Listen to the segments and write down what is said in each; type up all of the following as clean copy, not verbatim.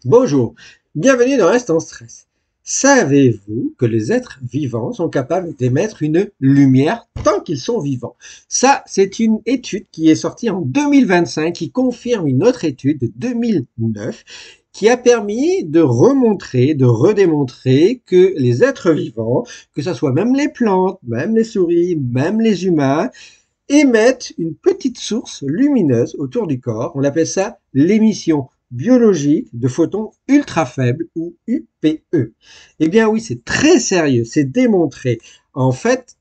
Bonjour, bienvenue dans Instant Stress. Savez-vous que les êtres vivants sont capables d'émettre une lumière tant qu'ils sont vivants? Ça, c'est une étude qui est sortie en 2025 qui confirme une autre étude de 2009 qui a permis de remontrer, de redémontrer que les êtres vivants, que ce soit même les plantes, même les souris, même les humains, émettent une petite source lumineuse autour du corps. On appelle ça l'émission biologique de photons ultra faibles ou UPE. Eh bien oui, c'est très sérieux, c'est démontré. En fait,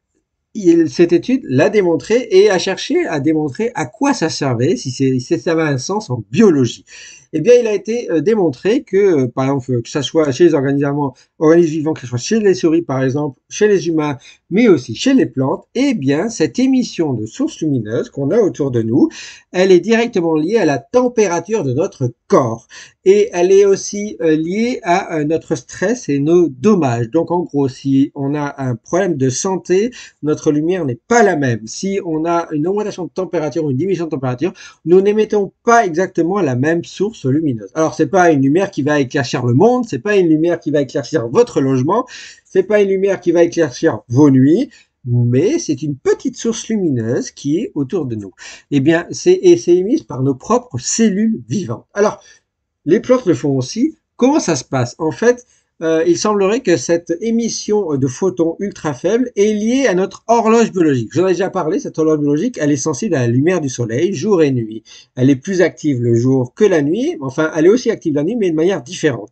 cette étude l'a démontré et a cherché à démontrer à quoi ça servait, si ça avait un sens en biologie. Eh bien, il a été démontré que, par exemple, que ce soit chez les organismes vivants, que ce soit chez les souris, par exemple, chez les humains, mais aussi chez les plantes, eh bien, cette émission de sources lumineuses qu'on a autour de nous, elle est directement liée à la température de notre corps. Et elle est aussi liée à notre stress et nos dommages. Donc, en gros, si on a un problème de santé, notre lumière n'est pas la même. Si on a une augmentation de température ou une diminution de température, nous n'émettons pas exactement la même source lumineuse. Alors, c'est pas une lumière qui va éclaircir le monde, c'est pas une lumière qui va éclaircir votre logement, c'est pas une lumière qui va éclaircir vos nuits, mais c'est une petite source lumineuse qui est autour de nous. Eh bien, c'est émise par nos propres cellules vivantes. Alors, les plantes le font aussi. Comment ça se passe? En fait, il semblerait que cette émission de photons ultra faibles est liée à notre horloge biologique. J'en ai déjà parlé, cette horloge biologique, elle est sensible à la lumière du soleil, jour et nuit. Elle est plus active le jour que la nuit. Enfin, elle est aussi active la nuit, mais de manière différente.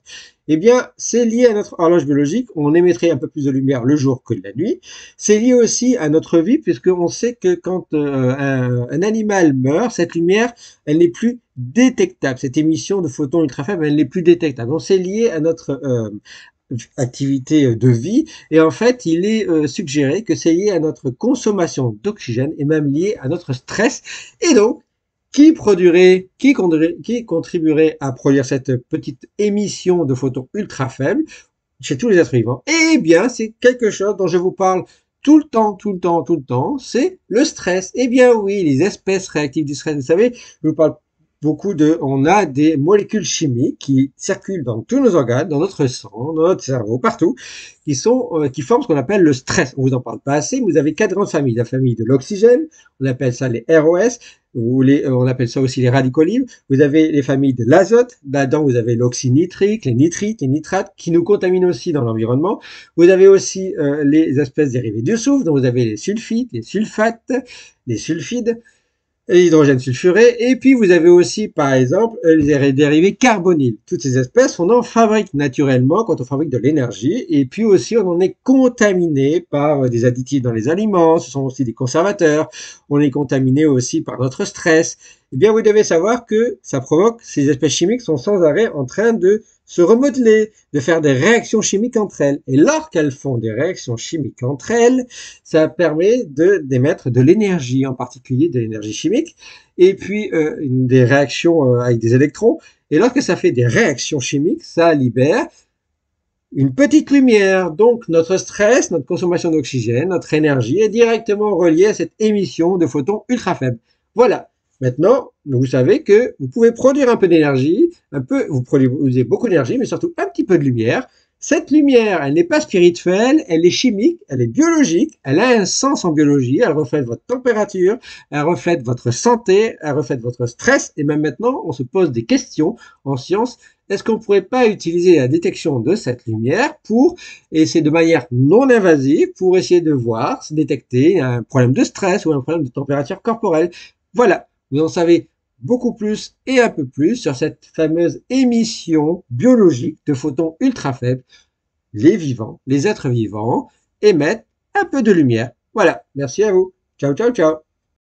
Eh bien, c'est lié à notre horloge biologique. On émettrait un peu plus de lumière le jour que la nuit. C'est lié aussi à notre vie, puisqu'on sait que quand un animal meurt, cette lumière, elle n'est plus détectable. Cette émission de photons ultra faibles, elle n'est plus détectable. Donc, c'est lié à notre activité de vie. Et en fait, il est suggéré que c'est lié à notre consommation d'oxygène et même lié à notre stress. Et donc, qui contribuerait à produire cette petite émission de photons ultra faibles chez tous les êtres vivants? Eh bien, c'est quelque chose dont je vous parle tout le temps, tout le temps, tout le temps, c'est le stress. Eh bien oui, les espèces réactives du stress, vous savez, je vous parle on a des molécules chimiques qui circulent dans tous nos organes, dans notre sang, dans notre cerveau, partout, qui forment ce qu'on appelle le stress. On vous en parle pas assez, mais vous avez quatre grandes familles. La famille de l'oxygène, on appelle ça les ROS, on appelle ça aussi les radicaux libres. Vous avez les familles de l'azote, là-dedans vous avez l'oxyde nitrique, les nitrites, les nitrates, qui nous contaminent aussi dans l'environnement. Vous avez aussi les espèces dérivées du soufre, donc vous avez les sulfites, les sulfates, les sulfides, l'hydrogène sulfuré, et puis vous avez aussi, par exemple, les dérivés carbonyles. Toutes ces espèces, on en fabrique naturellement quand on fabrique de l'énergie, et puis aussi on en est contaminé par des additifs dans les aliments, ce sont aussi des conservateurs, on est contaminé aussi par notre stress. Eh bien, vous devez savoir que ça provoque, ces espèces chimiques sont sans arrêt en train de se remodeler, de faire des réactions chimiques entre elles. Et lorsqu'elles font des réactions chimiques entre elles, ça permet d'émettre de l'énergie, en particulier de l'énergie chimique, et puis des réactions avec des électrons. Et lorsque ça fait des réactions chimiques, ça libère une petite lumière. Donc notre stress, notre consommation d'oxygène, notre énergie est directement reliée à cette émission de photons ultra faibles. Voilà. Maintenant, vous savez que vous pouvez produire un peu d'énergie, vous produisez beaucoup d'énergie, mais surtout un petit peu de lumière. Cette lumière, elle n'est pas spirituelle, elle est chimique, elle est biologique, elle a un sens en biologie, elle reflète votre température, elle reflète votre santé, elle reflète votre stress, et même maintenant, on se pose des questions en science. Est-ce qu'on ne pourrait pas utiliser la détection de cette lumière pour essayer de manière non invasive, pour essayer de voir, se détecter un problème de stress ou un problème de température corporelle? Voilà. Vous en savez beaucoup plus et un peu plus sur cette fameuse émission biologique de photons ultra faibles. Les vivants, les êtres vivants émettent un peu de lumière. Voilà. Merci à vous. Ciao, ciao, ciao.